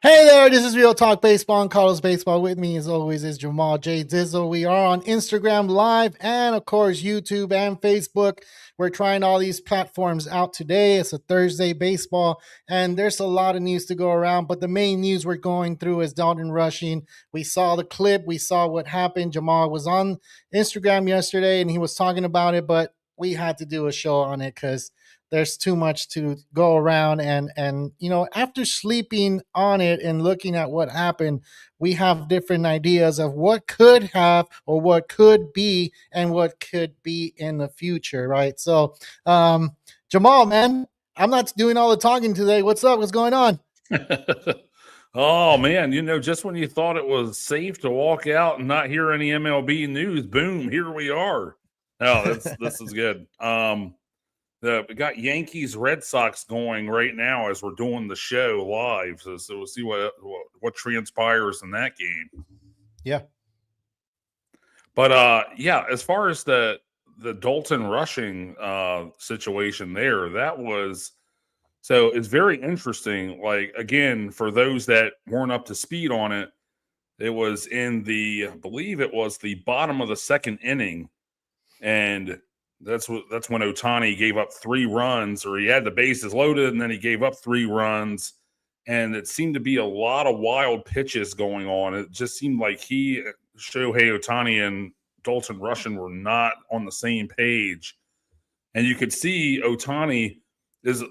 Hey there, this is Real Talk Baseball and Carlos Baseball. With me, as always, is Jamal J. Dizzle. We are on Instagram Live and, of course, YouTube and Facebook. We're trying all these platforms out today. It's a Thursday baseball, and there's a lot of news to go around. But the main news we're going through is Dalton Rushing. We saw the clip. We saw what happened. Jamal was on Instagram yesterday, and he was talking about it, but we had to do a show on it because there's too much to go around, and after sleeping on it and looking at what happened, we have different ideas of what could have or what could be and what could be in the future, right? So Jamal, man, I'm not doing all the talking today. What's up? What's going on? Oh man, just when you thought it was safe to walk out and not hear any MLB news, boom, here we are. Oh, this is good. We got Yankees Red Sox going right now as we're doing the show live. So we'll see what transpires in that game. Yeah. But as far as the Dalton Rushing situation there, so it's very interesting. Like, again, for those that weren't up to speed on it, it was I believe it was the bottom of the second inning, and that's when Ohtani gave up 3 runs, or he had the bases loaded and then he gave up 3 runs. And it seemed to be a lot of wild pitches going on. It just seemed like Shohei Ohtani and Dalton Rushing were not on the same page. And you could see Ohtani this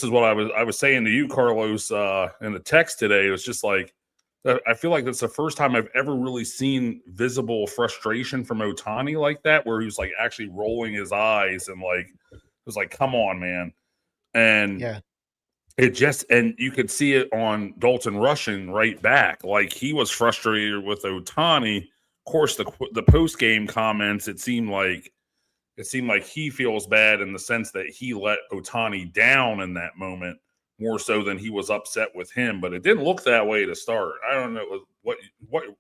is what I was saying to you, Carlos, in the text today. It was just like, I feel like that's the first time I've ever really seen visible frustration from Ohtani like that, where he was like actually rolling his eyes and like, it was like, come on, man. And yeah, and you could see it on Dalton Rushing right back. Like, he was frustrated with Ohtani. Of course, the post-game comments, it seemed like he feels bad in the sense that he let Ohtani down in that moment, more so than he was upset with him. But it didn't look that way to start. I don't know. What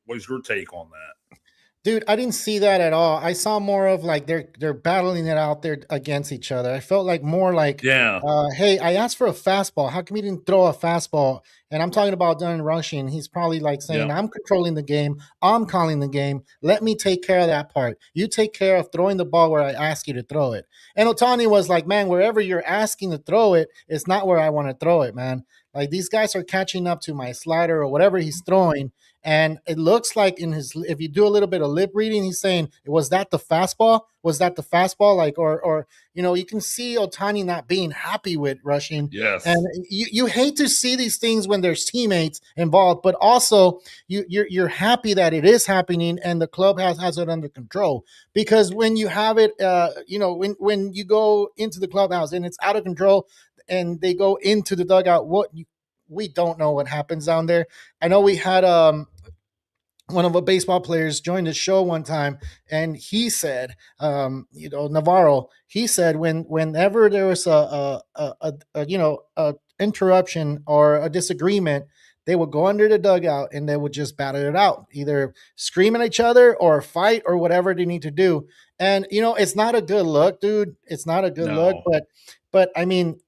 was your take on that? Dude, I didn't see that at all. I saw more of like they're battling it out there against each other. I felt like more like, hey, I asked for a fastball. How come you didn't throw a fastball? And I'm talking about Dalton Rushing. He's probably like saying, I'm controlling the game. I'm calling the game. Let me take care of that part. You take care of throwing the ball where I ask you to throw it. And Ohtani was like, man, wherever you're asking to throw it, it's not where I want to throw it, man. Like, these guys are catching up to my slider or whatever he's throwing. And it looks like if you do a little bit of lip reading, he's saying, was that the fastball? Was that the fastball? Like, or you can see Ohtani not being happy with Rushing. Yes. And you hate to see these things when there's teammates involved, but also you're happy that it is happening and the club has it under control. Because when you have it, when you go into the clubhouse and it's out of control and they go into the dugout, we don't know what happens down there. I know we had one of our baseball players joined the show one time, and he said, Navarro, he said whenever there was a interruption or a disagreement, they would go under the dugout and they would just battle it out, either scream at each other or fight or whatever they need to do. And it's not a good look, dude. It's not a good look, but I mean,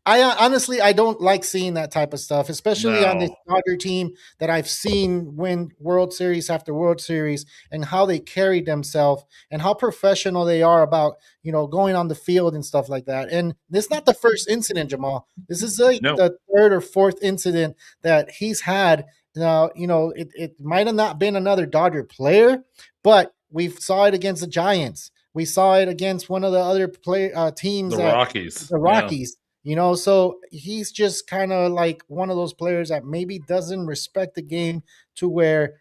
I honestly, I don't like seeing that type of stuff, especially on this Dodger team that I've seen win World Series after World Series, and how they carry themselves and how professional they are about, going on the field and stuff like that. And this is not the first incident, Jamal. This is like the 3rd or 4th incident that he's had. Now, it might have not been another Dodger player, but we saw it against the Giants. We saw it against one of the other teams. The Rockies. The Rockies. Yeah. So he's just kind of like one of those players that maybe doesn't respect the game to where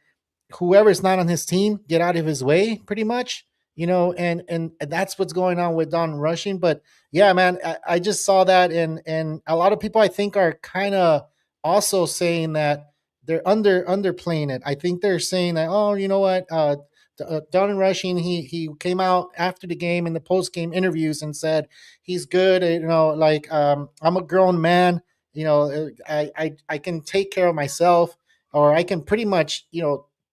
whoever's not on his team get out of his way, pretty much. And that's what's going on with Don Rushing. But yeah, man, I just saw that, and a lot of people I think are kind of also saying that they're underplaying it. I think they're saying that, oh, you know what, Don Rushing, he came out after the game in the post game interviews and said he's good. Like, I'm a grown man. I can take care of myself, or I can pretty much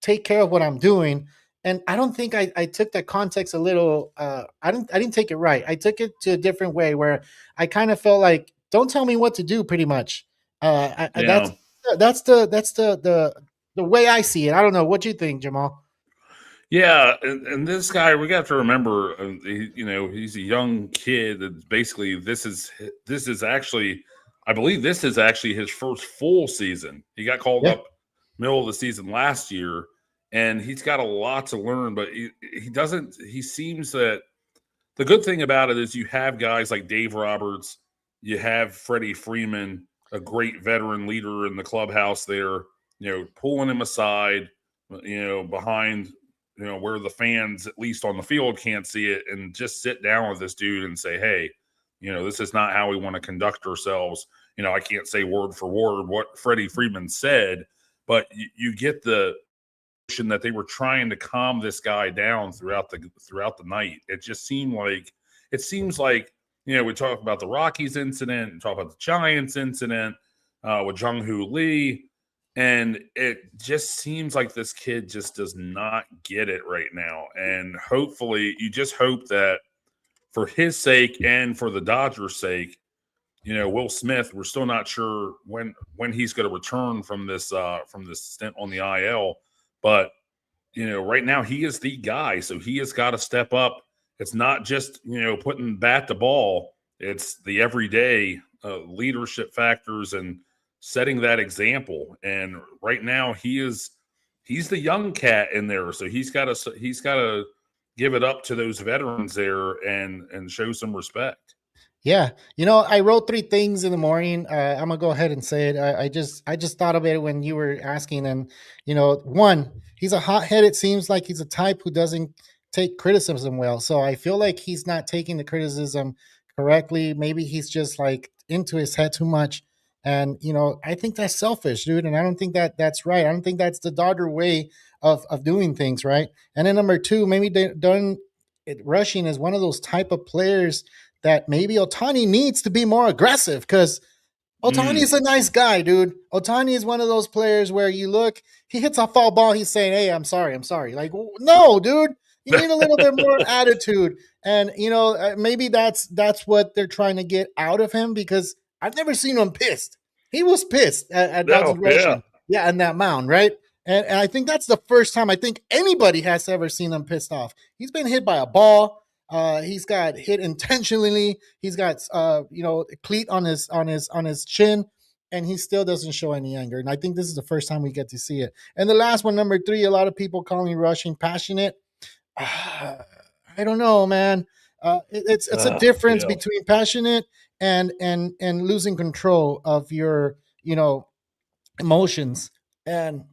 take care of what I'm doing. And I don't think I took that context a little. I didn't take it right. I took it to a different way where I kind of felt like, don't tell me what to do. Pretty much. That's Yeah. the way I see it. I don't know what you think, Jamal. Yeah, and this guy, we got to remember, he's a young kid. That basically, this is actually, I believe, this is actually his first full season. He got called Yeah, up middle of the season last year, and he's got a lot to learn. But he doesn't. He seems that the good thing about it is you have guys like Dave Roberts, you have Freddie Freeman, a great veteran leader in the clubhouse there. Pulling him aside, behind where the fans, at least on the field, can't see it, and just sit down with this dude and say, hey, this is not how we want to conduct ourselves. I can't say word for word what Freddie Freeman said, but you get the notion that they were trying to calm this guy down throughout the night. It seems like we talk about the Rockies incident and talk about the Giants incident with Jung Hoo Lee. And it just seems like this kid just does not get it right now. And hopefully, you just hope that for his sake and for the Dodgers' sake, Will Smith, we're still not sure when he's going to return from this stint on the IL. But, right now he is the guy. So he has got to step up. It's not just, putting bat to ball. It's the everyday leadership factors and setting that example. And right now he's the young cat in there. So he's got to give it up to those veterans there and show some respect. Yeah, I wrote three things in the morning. I'm gonna go ahead and say it. I just thought of it when you were asking, and one, he's a hothead. It seems like he's a type who doesn't take criticism well. So I feel like he's not taking the criticism correctly. Maybe he's just like into his head too much, and I think that's selfish, dude. And I don't think that that's right. I don't think that's the Dodger way of doing things, right? And then number two, maybe they done it. Rushing is one of those type of players that maybe Ohtani needs to be more aggressive, because Ohtani Mm. is a nice guy, dude. Ohtani is one of those players where you look, he hits a foul ball, he's saying, "Hey, I'm sorry, I'm sorry." Like, no, dude, you need a little bit more attitude, and maybe that's what they're trying to get out of him, because I've never seen him pissed. He was pissed at No, Dalton yeah. Rushing, yeah, and that mound, right? And I think that's the first time I think anybody has ever seen him pissed off. He's been hit by a ball. He's got hit intentionally. He's got a cleat on his chin, and he still doesn't show any anger. And I think this is the first time we get to see it. And the last one, number three, a lot of people calling Rushing passionate. I don't know, man. It's a difference Yeah. between passionate and losing control of your emotions. And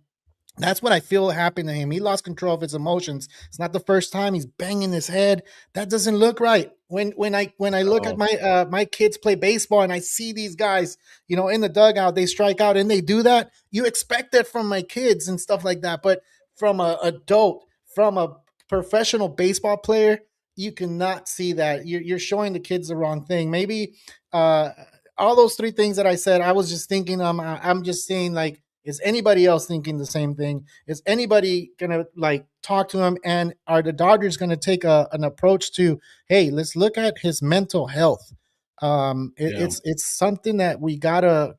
that's what I feel happened to him. He lost control of his emotions. It's not the first time he's banging his head. That doesn't look right. When I look at Oh, my kids play baseball and I see these guys, in the dugout, they strike out and they do that. You expect that from my kids and stuff like that, but from a adult, from a professional baseball player, you cannot see that. You're showing the kids the wrong thing. Maybe uh, all those three things that I said, I was just thinking. I'm just saying, like, is anybody else thinking the same thing? Is anybody gonna like talk to him? And are the Dodgers gonna take an approach to, hey, let's look at his mental health? yeah. It's something that we gotta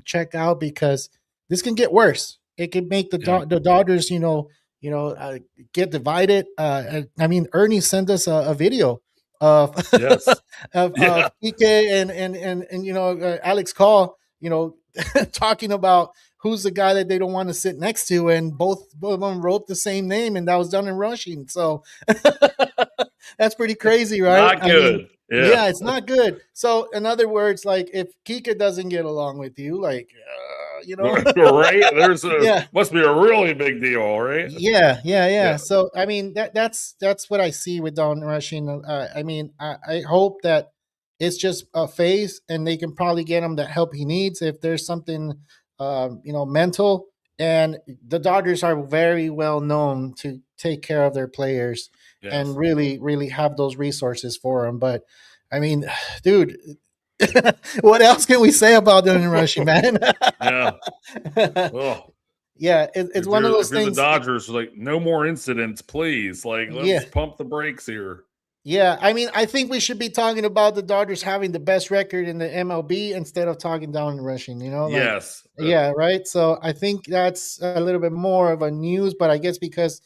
check out, because this can get worse. It can make Yeah. the Dodgers, get divided. I mean, Ernie sent us a video of Yes. of Yeah. Ike and Alex Call, talking about who's the guy that they don't want to sit next to, and both of them wrote the same name, and that was done in Rushing. So that's pretty crazy, right? Not I mean, good. Yeah. yeah, it's not good. So in other words, like, if Kika doesn't get along with you, like, you know. Right? There's a Yeah, must be a really big deal, right? yeah. Yeah. So I mean, that's what I see with Dalton Rushing. I mean, I hope that it's just a phase, and they can probably get him the help he needs if there's something, mental. And the Dodgers are very well known to take care of their players and Yes. really, really have those resources for them. But I mean, dude, what else can we say about Dalton Rushing, man? Yeah. Oh, Yeah, it's one of if those you're the things. Dodgers, like no more incidents, please. Like Yeah, let's pump the brakes here. yeah. I mean, I think we should be talking about the Dodgers having the best record in the MLB instead of talking down and rushing. Like, Yes. yeah, right. So I think that's a little bit more of a news, but I guess because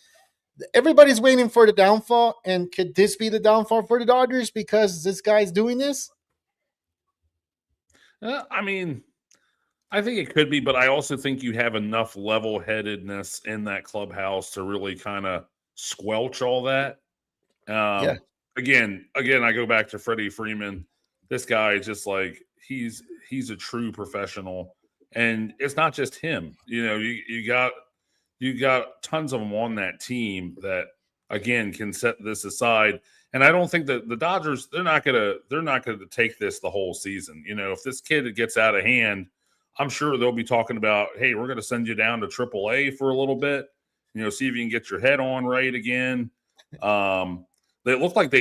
everybody's waiting for the downfall, and could this be the downfall for the Dodgers because this guy's doing this? I mean, I think it could be, but I also think you have enough level headedness in that clubhouse to really kind of squelch all that. Yeah, Again, I go back to Freddie Freeman. This guy is just like he's a true professional, and it's not just him. You got tons of them on that team that again can set this aside. And I don't think that the Dodgers they're not gonna take this the whole season. If this kid gets out of hand, I'm sure they'll be talking about, hey, we're gonna send you down to AAA for a little bit, see if you can get your head on right again. They look like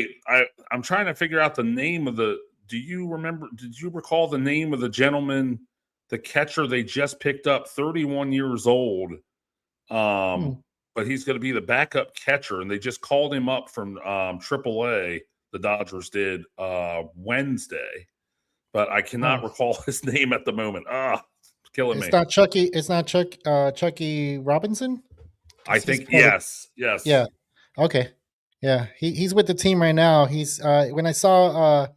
I'm trying to figure out the name of the do you remember did you recall the name of the gentleman, the catcher they just picked up, 31 years old? hmm. But he's going to be the backup catcher, and they just called him up from AAA. The Dodgers did Wednesday, but I cannot Oh. recall his name at the moment. It's killing It's me. not Chucky. It's not Chucky Robinson I because he's think part of. yes. Yeah. Okay. Yeah, he's with the team right now. He's when I saw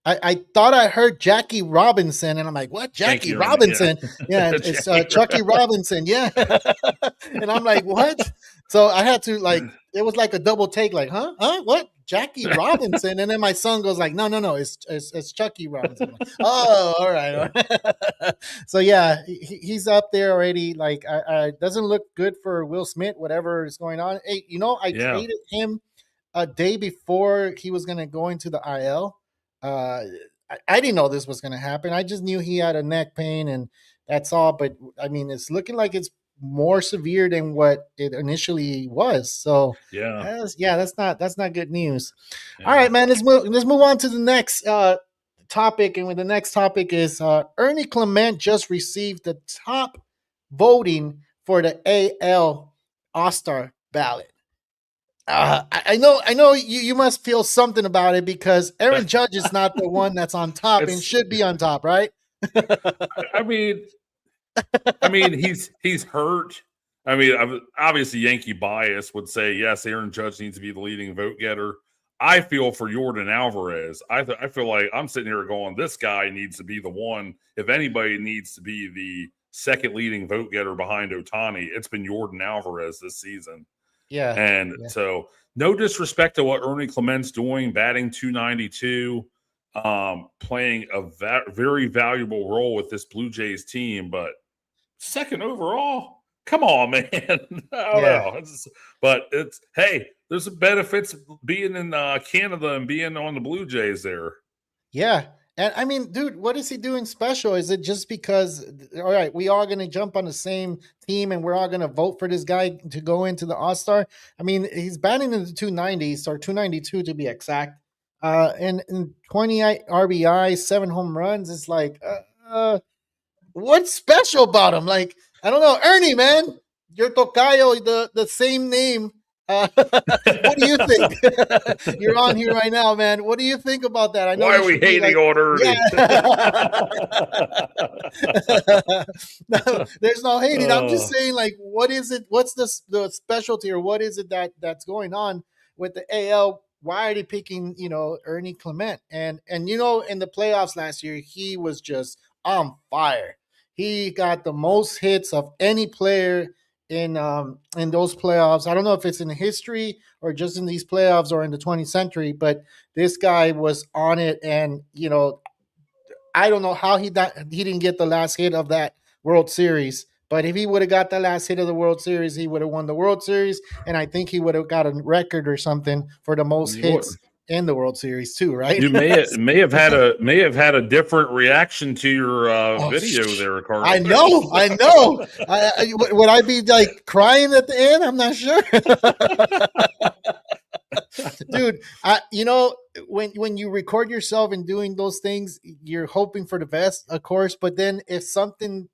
I thought I heard Jackie Robinson, and I'm like, what? Thank Jackie you, Ernie. Yeah, Robinson? Yeah, it's Jackie. Chucky Robinson. Yeah, and I'm like, what? So I had to like, it was like a double take, like, huh, what? Jackie Robinson, and then my son goes like, no, it's Chucky Robinson. I'm like, oh, all right, all right. So yeah, he's up there already. Like, I doesn't look good for Will Smith. Whatever is going on. Hey, I Yeah, traded him a day before he was going to go into the IL. Uh, I didn't know this was going to happen. I just knew he had a neck pain, and that's all. But I mean, it's looking like it's more severe than what it initially was. So, yeah, yeah, that's not good news. All yeah. right, man. Let's move on to the next topic, and with the next topic is Ernie Clement just received the top voting for the AL All Star ballot. I know you must feel something about it because Aaron Judge is not the one that's on top and it's. should be on top, right? I mean, he's hurt. I mean, obviously Yankee bias would say yes, Aaron Judge needs to be the leading vote getter. I feel for Jordan Alvarez. I feel like I'm sitting here going, this guy needs to be the one. If anybody needs to be the second leading vote getter behind Ohtani, it's been Jordan Alvarez this season. Yeah, And yeah, so, no disrespect to what Ernie Clement's doing, batting 292, playing a very valuable role with this Blue Jays team, but second overall, come on, man. I don't yeah, know. But it's hey, there's benefits being in Canada and being on the Blue Jays there. yeah. And I mean, dude, what is he doing special? Is it just because, all right, we all going to jump on the same team and we're all going to vote for this guy to go into the All Star? I mean, he's batting in the 290s or 292 to be exact. And 20 RBI, 7 home runs. It's like, what's special about him? Like, I don't know, Ernie, man, your tocayo, the same name. What do you think? You're on here right now, man. What do you think about that? I know Why you are we should be hating like, on yeah. Ernie? No, there's no hating. I'm just Oh, saying, like, what is it? What's the specialty, or what is it that's going on with the AL? Why are they picking, Ernie Clement? And in the playoffs last year, he was just on fire. He got the most hits of any player in those playoffs. I don't know if it's in history or just in these playoffs or in the 20th century, but this guy was on it, and I don't know how he didn't get the last hit of that World Series. But if he would have got the last hit of the World Series, he would have won the World Series, and I think he would have got a record or something for the most You would. hits in the World Series too, right? You may have had a different reaction to your Oh, video there, I Carlos. know, I know. Would I be like crying at the end? I'm not sure. Dude, when you record yourself and doing those things, you're hoping for the best, of course. But then if something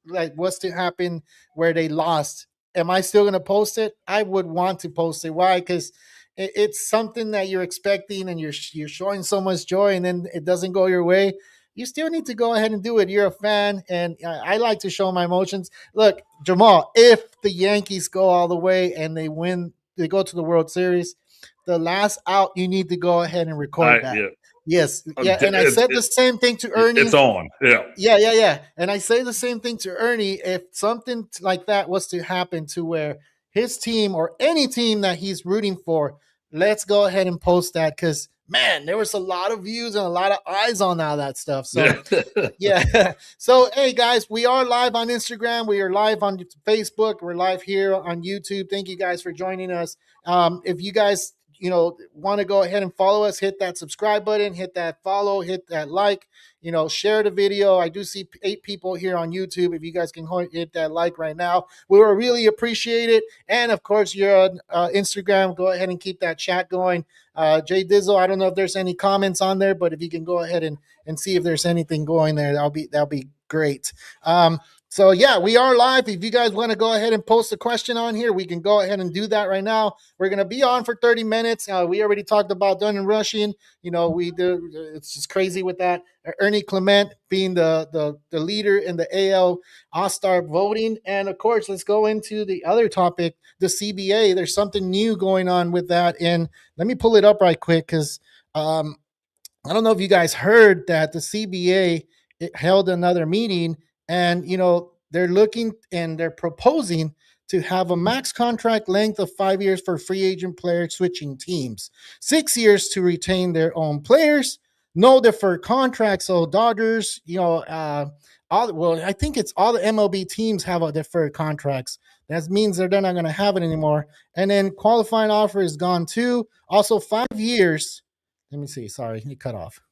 like was to happen where they lost, am I still gonna post it? I would want to post it. Why? Because it's something that you're expecting and you're showing so much joy, and then it doesn't go your way. You still need to go ahead and do it. You're a fan, and I like to show my emotions. Look, Jamal, if the Yankees go all the way and they win, they go to the World Series, the last out, you need to go ahead and record that. Yeah, Yes, yeah, and I said the same thing to it's Ernie. on. Yeah. Yeah. And I say the same thing to Ernie. If something like that was to happen to where his team or any team that he's rooting for, let's go ahead and post that because man, there was a lot of views and a lot of eyes on all that stuff. So yeah. So hey guys, we are live on Instagram. We are live on Facebook. We're live here on YouTube. Thank you guys for joining us. If you guys want to go ahead and follow us, hit that subscribe button, hit that follow, hit that like, share the video. I do see 8 people here on YouTube. If you guys can hit that like right now, we will really appreciate it. And of course, you're on Instagram. Go ahead and keep that chat going. Jay Dizzle, I don't know if there's any comments on there, but if you can go ahead and see if there's anything going there, that'll be great. So yeah, we are live. If you guys want to go ahead and post a question on here, we can go ahead and do that right now. We're going to be on for 30 minutes. We already talked about Dalton Rushing. We do. It's just crazy with that. Ernie Clement being the leader in the AL All-Star voting. And of course, let's go into the other topic, the CBA. There's something new going on with that. And let me pull it up right quick because I don't know if you guys heard that the CBA held another meeting, and they're looking and they're proposing to have a max contract length of 5 years for free agent players switching teams, 6 years to retain their own players, no deferred contracts. So Dodgers, I think it's all the MLB teams have a deferred contracts. That means they're not going to have it anymore. And then qualifying offer is gone too. Also 5 years. Let me see. Sorry, it cut off.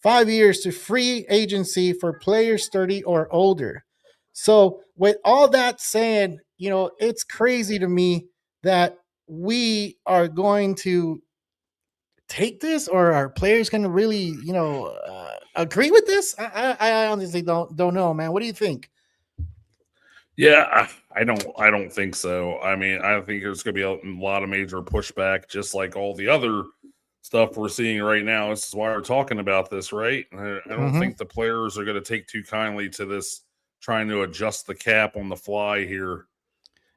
5 years to free agency for players 30 or older. So with all that said, it's crazy to me that we are going to take this, or our players going to really, agree with this. I honestly don't know, man. What do you think? Yeah, I don't think so. I mean, I think there's going to be a lot of major pushback, just like all the other stuff we're seeing right now. This is why we're talking about this, right? I don't think the players are going to take too kindly to this, trying to adjust the cap on the fly here.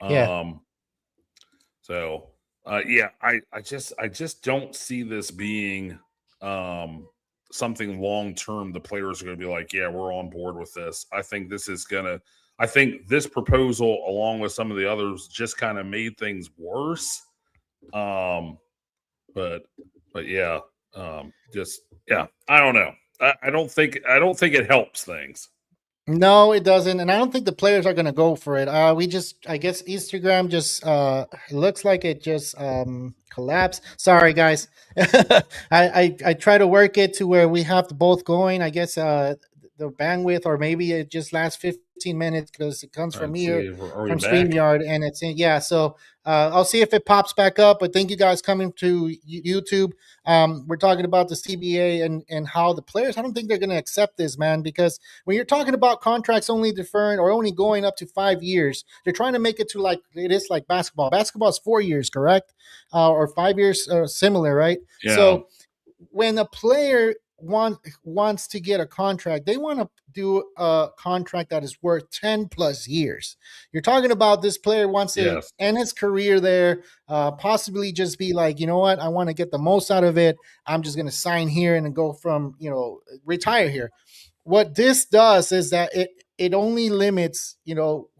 Yeah. I just don't see this being something long term. The players are going to be like, yeah, we're on board with this. I think this proposal, along with some of the others, just kind of made things worse. But yeah, I don't know. I don't think it helps things. No, it doesn't, and I don't think the players are going to go for it. I guess Instagram just looks like it just collapsed. Sorry, guys. I try to work it to where we have both going. I guess the bandwidth, or maybe it just lasts 15 minutes because it comes from here from StreamYard, and it's yeah. So I'll see if it pops back up. But thank you guys coming to YouTube. We're talking about the CBA and how the players. I don't think they're going to accept this, man, because when you're talking about contracts only deferring or only going up to 5 years, they're trying to make it to like it is like basketball. Basketball is 4 years, correct? Or 5 years, similar, right? Yeah. So when a player wants to get a contract, they want to do a contract that is worth 10 plus years. You're talking about this player wants to end his career there, possibly just be like, you know what, I want to get the most out of it. I'm just going to sign here and go from, retire here. What this does is that it only limits,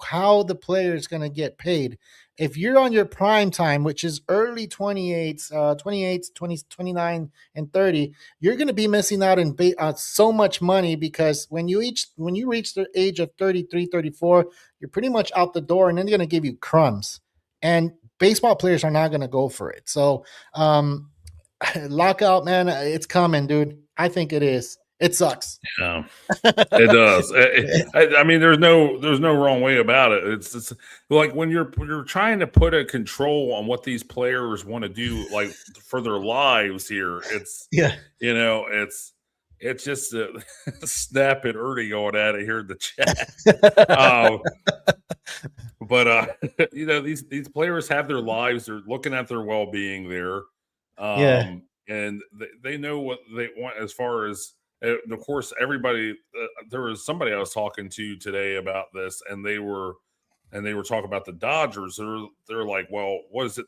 how the player is going to get paid. If you're on your prime time, which is early 28s, 28s, 20, 29, and 30, you're going to be missing out in so much money, because when you reach the age of 33, 34, you're pretty much out the door, and then they're going to give you crumbs. And baseball players are not going to go for it. So, lockout, man, it's coming, dude. I think it is. It sucks. Yeah. It does. I mean, there's no wrong way about it. It's like when you're trying to put a control on what these players want to do, like for their lives here. It's Yeah. it's just Snap and Ernie going at it here in the chat. But these players have their lives. They're looking at their well being there, Yeah. and they know what they want as far as. Of course, everybody. There was somebody I was talking to today about this, and they were talking about the Dodgers. They're like, well, what's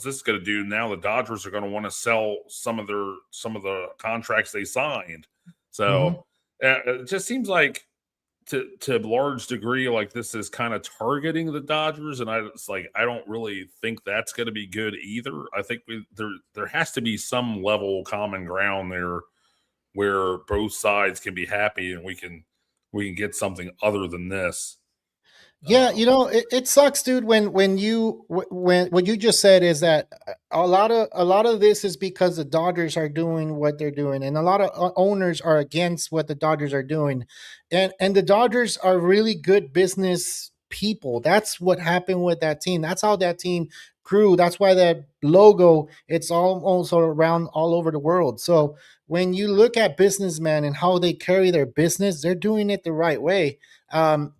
this going to do now? The Dodgers are going to want to sell some of the contracts they signed. So it just seems like to a large degree, like this is kind of targeting the Dodgers, and I don't really think that's going to be good either. I think there has to be some level of common ground there where both sides can be happy and we can get something other than this. Yeah, it sucks, dude. When what you just said is that a lot of this is because the Dodgers are doing what they're doing, and a lot of owners are against what the Dodgers are doing, and the Dodgers are really good business people. That's what happened with that team. That's how that team grew. That's why that logo, it's almost around all over the world. So when you look at businessmen and how they carry their business, they're doing it the right way.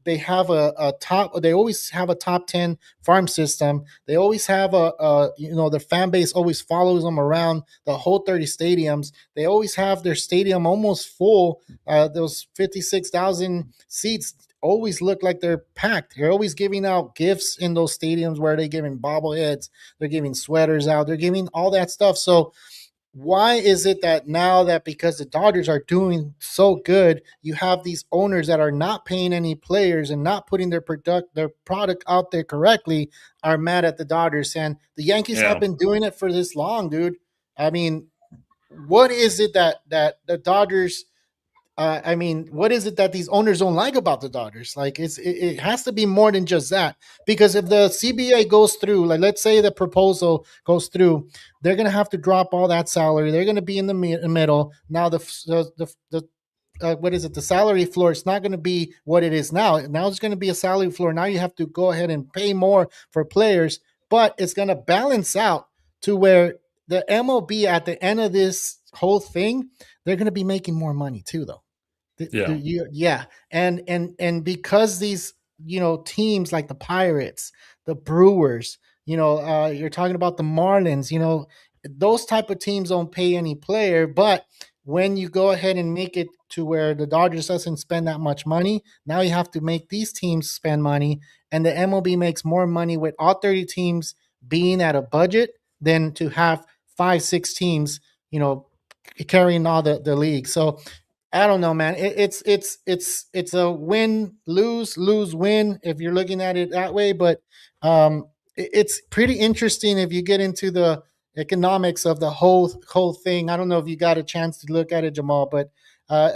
They have a top. They always have a top 10 farm system. They always have their fan base always follows them around the whole 30 stadiums. They always have their stadium almost full. Those 56,000 seats always look like they're packed. They're always giving out gifts in those stadiums where they're giving bobbleheads, they're giving sweaters out, they're giving all that stuff. So why is it that now that because the Dodgers are doing so good, you have these owners that are not paying any players and not putting their product out there correctly are mad at the Dodgers? And the Yankees have been doing it for this long, dude. I mean, what is it that the Dodgers? What is it that these owners don't like about the Dodgers? Like, it has to be more than just that. Because if the CBA goes through, like let's say the proposal goes through, they're gonna have to drop all that salary. They're gonna be in the middle. Now what is it? The salary floor is not going to be what it is now. Now it's going to be a salary floor. Now you have to go ahead and pay more for players, but it's going to balance out to where the MLB at the end of this whole thing, they're going to be making more money too, though. Yeah. And because these, teams like the Pirates, the Brewers, you're talking about the Marlins, those type of teams don't pay any player. But when you go ahead and make it to where the Dodgers doesn't spend that much money, now you have to make these teams spend money. And the MLB makes more money with all 30 teams being at a budget than to have 5, 6 teams, carrying all the league. So I don't know, man. It's a win, lose, lose, win if you're looking at it that way. But it's pretty interesting if you get into the economics of the whole thing. I don't know if you got a chance to look at it, Jamal, but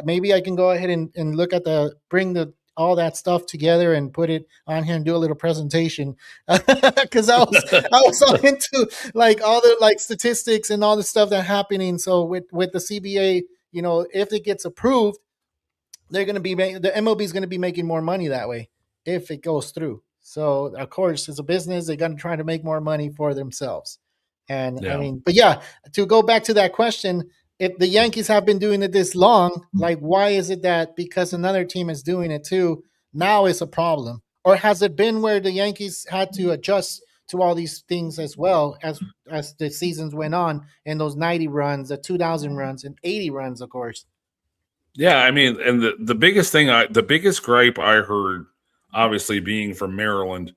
maybe I can go ahead and look at bring all that stuff together and put it on here and do a little presentation because I was all into like all the like statistics and all the stuff that's happening. So with the CBA, if it gets approved, they're going to be the MLB is going to be making more money that way if it goes through. So of course, as a business, they're going to try to make more money for themselves. And but yeah, to go back to that question, if the Yankees have been doing it this long, like why is it that because another team is doing it too, now it's a problem? Or has it been where the Yankees had to adjust to all these things as well as the seasons went on and those 90 runs, the 2000 runs and 80 runs, of course? Yeah, I mean, and the biggest thing, the biggest gripe I heard, obviously being from Maryland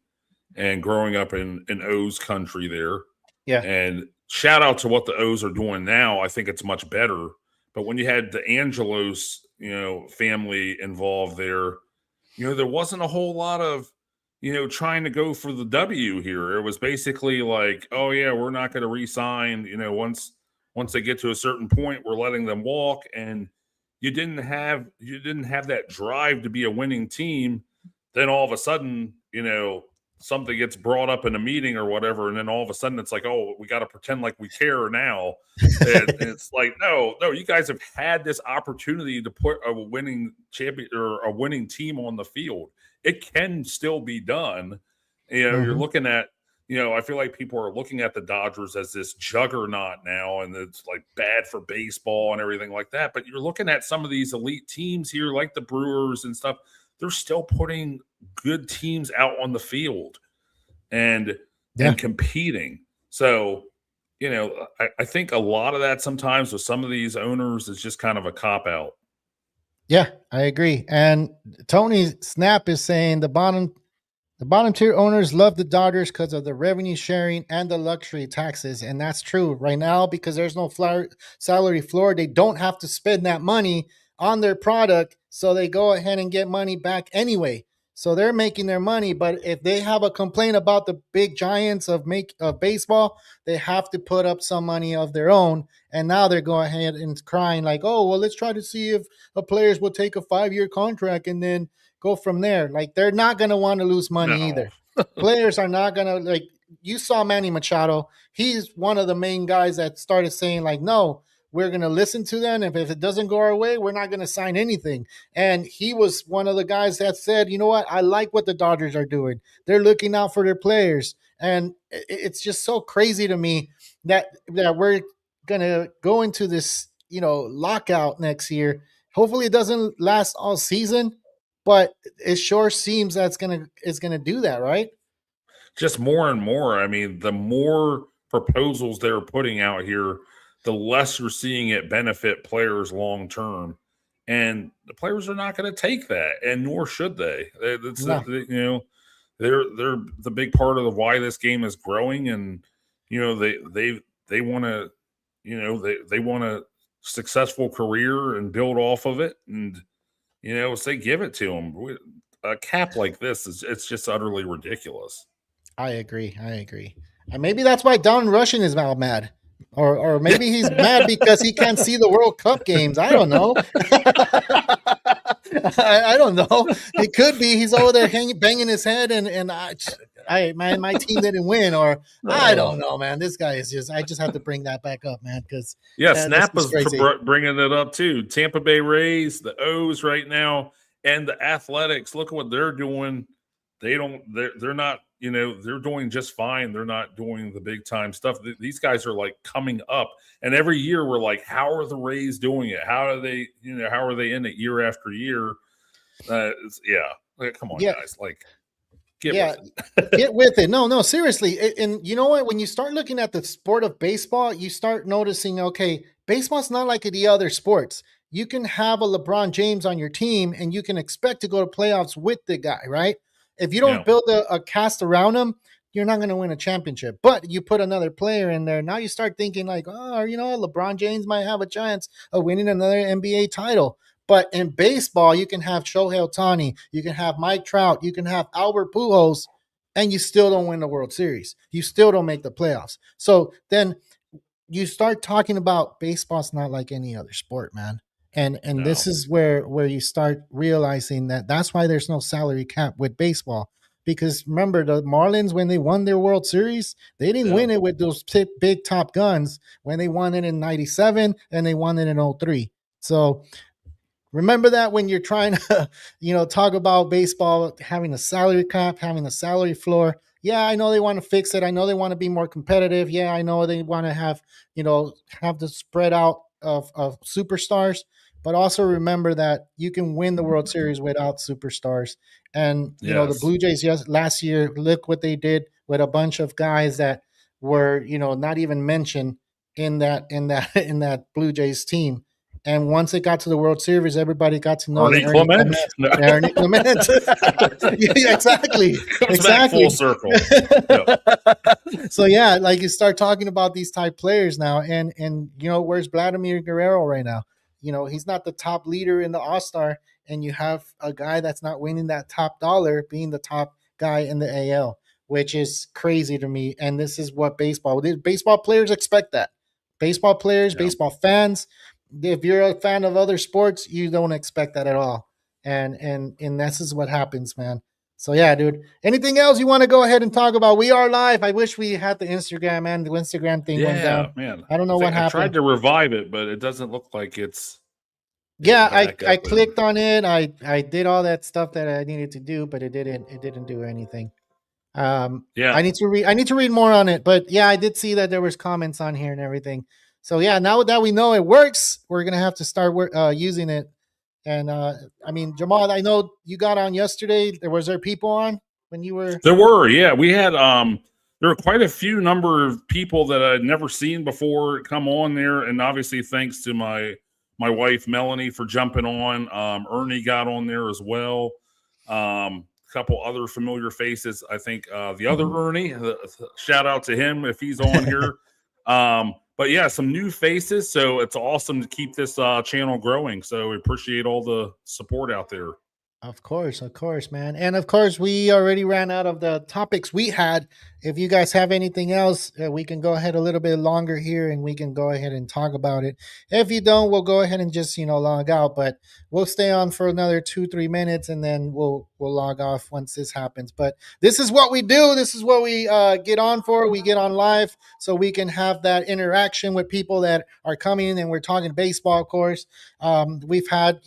and growing up in O's country there, and shout out to what the O's are doing now. I think it's much better. But when you had the Angelos, family involved there, there wasn't a whole lot of, trying to go for the W here. It was basically like, oh yeah, we're not going to re-sign. Once they get to a certain point, we're letting them walk, and you didn't have that drive to be a winning team. Then all of a sudden, something gets brought up in a meeting or whatever, and then all of a sudden it's like, oh, we got to pretend like we care now. And it's like, no, you guys have had this opportunity to put a winning champion or a winning team on the field. It can still be done. You're looking at, I feel like people are looking at the Dodgers as this juggernaut now, and it's like bad for baseball and everything like that. But you're looking at some of these elite teams here, like the Brewers and stuff. They're still putting good teams out on the field and competing. So, I think a lot of that sometimes with some of these owners is just kind of a cop out. Yeah, I agree. And Tony Snap is saying the bottom tier owners love the Dodgers because of the revenue sharing and the luxury taxes. And that's true right now because there's no salary floor. They don't have to spend that money on their product. So they go ahead and get money back anyway. So they're making their money. But if they have a complaint about the big giants of baseball, they have to put up some money of their own. And now they're going ahead and crying like, oh, well, let's try to see if players will take a 5-year contract and then go from there. Like, they're not going to want to lose money either. Players are not going to, like, you saw Manny Machado. He's one of the main guys that started saying, like, no, we're going to listen to them. If it doesn't go our way, we're not going to sign anything. And he was one of the guys that said, you know what? I like what the Dodgers are doing. They're looking out for their players. And it's just so crazy to me that we're going to go into this, lockout next year. Hopefully it doesn't last all season, but it sure seems that's gonna do that, right? Just more and more. I mean, the more proposals they're putting out here, the less you're seeing it benefit players long term, and the players are not going to take that, and nor should they. It's they're the big part of why this game is growing, and they want to they want a successful career and build off of it, and say give it to them. A cap like this it's just utterly ridiculous. I agree. And maybe that's why Dalton Rushing is now mad. Or maybe he's mad because he can't see the World Cup games. I don't know. I don't know. It could be he's over there banging his head and my team didn't win, or I don't know, man. This guy is just. I just have to bring that back up, man, because Snap was bringing it up too. Tampa Bay Rays, the O's right now, and the Athletics. Look at what they're doing. They're not. They're doing just fine. They're not doing the big time stuff. These guys are like coming up, and every year we're like, how are the Rays doing it? How are they? How are they in it year after year? Like, come on, guys. Like, get with it. Get with it. No, seriously. And you know what? When you start looking at the sport of baseball, you start noticing, okay, baseball's not like the other sports. You can have a LeBron James on your team, and you can expect to go to playoffs with the guy, right? If you don't build a cast around him, you're not going to win a championship. But you put another player in there. Now you start thinking like, oh, LeBron James might have a chance of winning another NBA title. But in baseball, you can have Shohei Ohtani, you can have Mike Trout, you can have Albert Pujols, and you still don't win the World Series. You still don't make the playoffs. So then you start talking about baseball's not like any other sport, man. And this is where you start realizing that's why there's no salary cap with baseball. Because remember, the Marlins, when they won their World Series, they didn't win it with those big top guns. When they won it in 97 and they won it in 03. So remember that when you're trying to, talk about baseball, having a salary cap, having a salary floor. Yeah, I know they want to fix it. I know they want to be more competitive. Yeah, I know they want to have the spread out of superstars. But also remember that you can win the World Series without superstars. And, the Blue Jays last year, look what they did with a bunch of guys that were, not even mentioned in that Blue Jays team. And once it got to the World Series, everybody got to know Ernie Clement. Ernie Clement. Yeah, exactly. Back full circle. So like you start talking about these type players now, and where's Vladimir Guerrero right now? He's not the top leader in the All-Star, and you have a guy that's not winning that top dollar being the top guy in the AL, which is crazy to me. And this is what baseball players expect that. Baseball players, Yeah. baseball fans, if you're a fan of other sports, you don't expect that at all. And this is what happens, man. So yeah, dude. Anything else you want to go ahead and talk about? We are live. I wish we had the Instagram, man. The Instagram thing went Yeah, down. man. I don't know what I tried happened. to revive it, but it doesn't look like it's Yeah, back I up. clicked on it. I did all that stuff that I needed to do, but it didn't do anything. Yeah. I need to read more on it, but yeah, I did see that there was comments on here and everything. So yeah, now that we know it works, we're gonna have to start using it. And I mean, Jamal, I know you got on yesterday. Was there people on when you were? There were, yeah. We had there were quite a few number of people that I'd never seen before come on there, and obviously thanks to my wife Melanie for jumping on. Ernie got on there as well. A couple other familiar faces. I think the other Ernie, shout out to him if he's on here. But yeah, some new faces. So it's awesome to keep this channel growing. So we appreciate all the support out there. Of course, man. And of course, we already ran out of the topics we had. If you guys have anything else, we can go ahead a little bit longer here and we can go ahead and talk about it. If you don't, we'll go ahead and just, log out, but we'll stay on for another 2-3 minutes and then we'll log off once this happens. But this is what we do. This is what we get on for. We get on live so we can have that interaction with people that are coming and we're talking baseball, of course. We've had,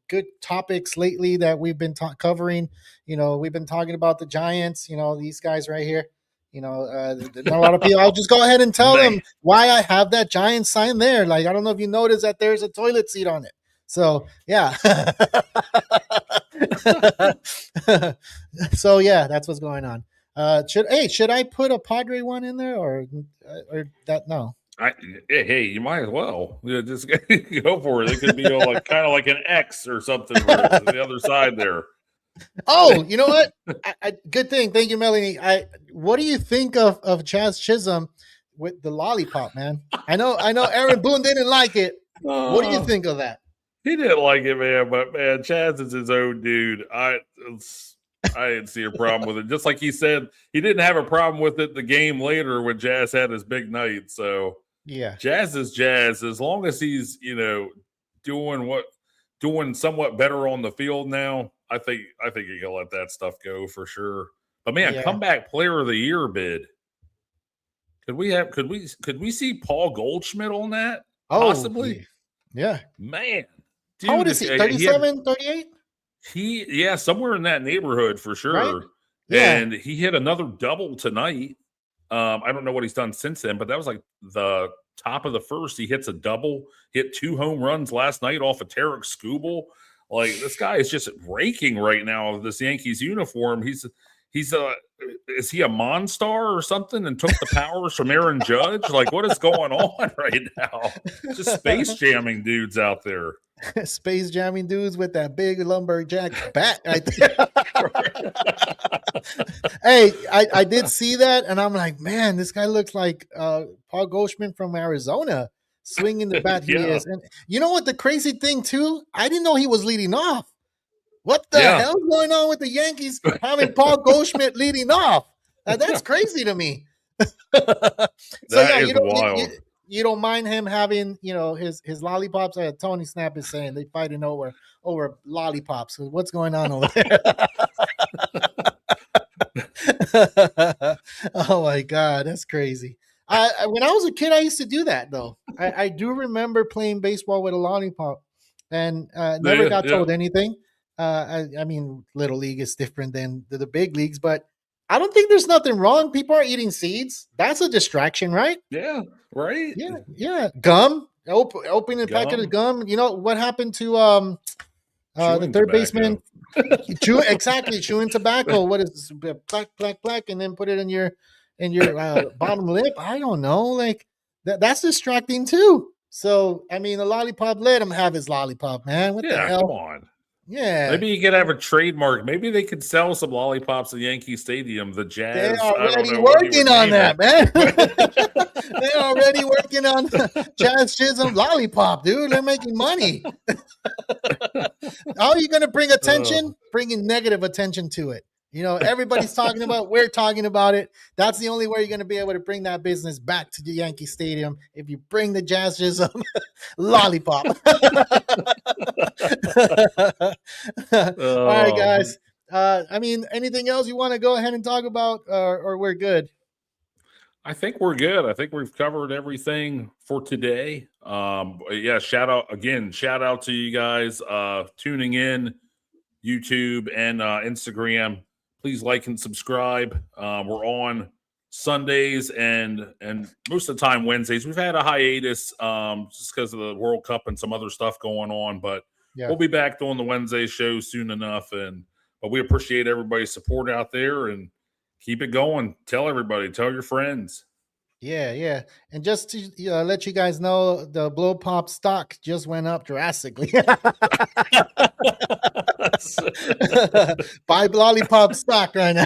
good topics lately that we've been covering. We've been talking about the Giants, these guys right here. A lot of people, I'll just go ahead and tell them why I have that Giants sign there. Like, I don't know if you noticed that there's a toilet seat on it. So, yeah. So, yeah, that's what's going on. Should I put a Padre one in there or that? No. Hey, you might as well. Just go for it. It could be kind of like an X or something for the other side there. Oh, you know what? Good thing. Thank you, Melanie. What do you think of Jazz Chisholm with the lollipop, man? I know Aaron Boone didn't like it. What do you think of that? He didn't like it, man. But man, Chaz is his own dude. I didn't see a problem with it. Just like he said, he didn't have a problem with it the game later when Jazz had his big night. So yeah, Jazz is Jazz. As long as he's doing somewhat better on the field now, I think you can let that stuff go for sure. But man, comeback player of the year bid. Could we see Paul Goldschmidt on that? Possibly. Yeah. Man. Dude, how old is he? 37, 38? Somewhere in that neighborhood for sure. Right? Yeah. And he hit another double tonight. I don't know what he's done since then, but that was like the top of the first. He hits a double, hit 2 home runs last night off of Tarek Skubal. Like, this guy is just raking right now with this Yankees uniform. He's is he a Monstar or something and took the powers from Aaron Judge? Like, what is going on right now? Just space jamming dudes out there. Space jamming dudes with that big lumberjack bat right there. Hey, I did see that, and I'm like, man, this guy looks like Paul Goldschmidt from Arizona, swinging the bat. He is. And you know what? The crazy thing too, I didn't know he was leading off. What the hell is going on with the Yankees having Paul Goldschmidt leading off? That's crazy to me. Wild. You don't mind him having, his lollipops. Tony Snap is saying they fighting over lollipops. What's going on over there? Oh my God, that's crazy. When I was a kid, I used to do that though. I do remember playing baseball with a lollipop, and never got told anything. I mean, little league is different than the big leagues, but I don't think there's nothing wrong. People are eating seeds. That's a distraction, right? Yeah, right. Yeah. Gum. Opening a packet of gum. You know what happened to the third baseman? Chewing tobacco. What is black, and then put it in your bottom lip? I don't know. Like that's distracting too. So I mean, the lollipop. Let him have his lollipop, man. What the hell? Come on. Yeah. Maybe you could have a trademark. Maybe they could sell some lollipops at Yankee Stadium. The They're Jazz. I don't already know what you working would on name that, it. man. They're already working on Jazz Chisholm Lollipop, dude. They're making money. How are you going to bring attention? Bringing negative attention to it. You know, everybody's talking about, we're talking about it. That's the only way you're going to be able to bring that business back to the Yankee Stadium if you bring the Jazz Chisholm Lollipop. All right, guys. I mean, anything else you want to go ahead and talk about, or we're good? I think we're good. I think we've covered everything for today. Yeah, shout out to you guys tuning in, YouTube and Instagram. Please like and subscribe. We're on Sundays and most of the time Wednesdays. We've had a hiatus just because of the World Cup and some other stuff going on, but we'll be back doing the Wednesday show soon enough. But we appreciate everybody's support out there and keep it going. Tell everybody, tell your friends. Yeah. And just to let you guys know, the Blow Pop stock just went up drastically. Buy Lollipop stock right now.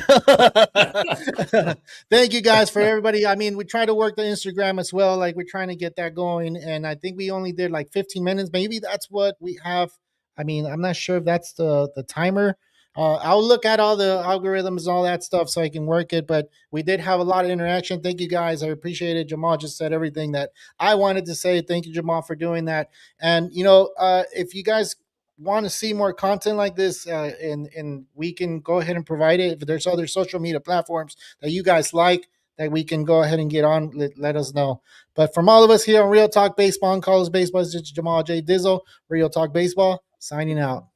Thank you guys for everybody. I mean, we try to work the Instagram as well. Like, we're trying to get that going. And I think we only did like 15 minutes. Maybe that's what we have. I mean, I'm not sure if that's the timer. I'll look at all the algorithms, all that stuff, so I can work it. But we did have a lot of interaction. Thank you guys. I appreciate it. Jamal just said everything that I wanted to say. Thank you, Jamal, for doing that. And if you guys want to see more content like this, and we can go ahead and provide it. If there's other social media platforms that you guys like that we can go ahead and get on, let us know. But from all of us here on Real Talk Baseball and Carlos Baseball, it's Jamal J. Dizzle, Real Talk Baseball, signing out.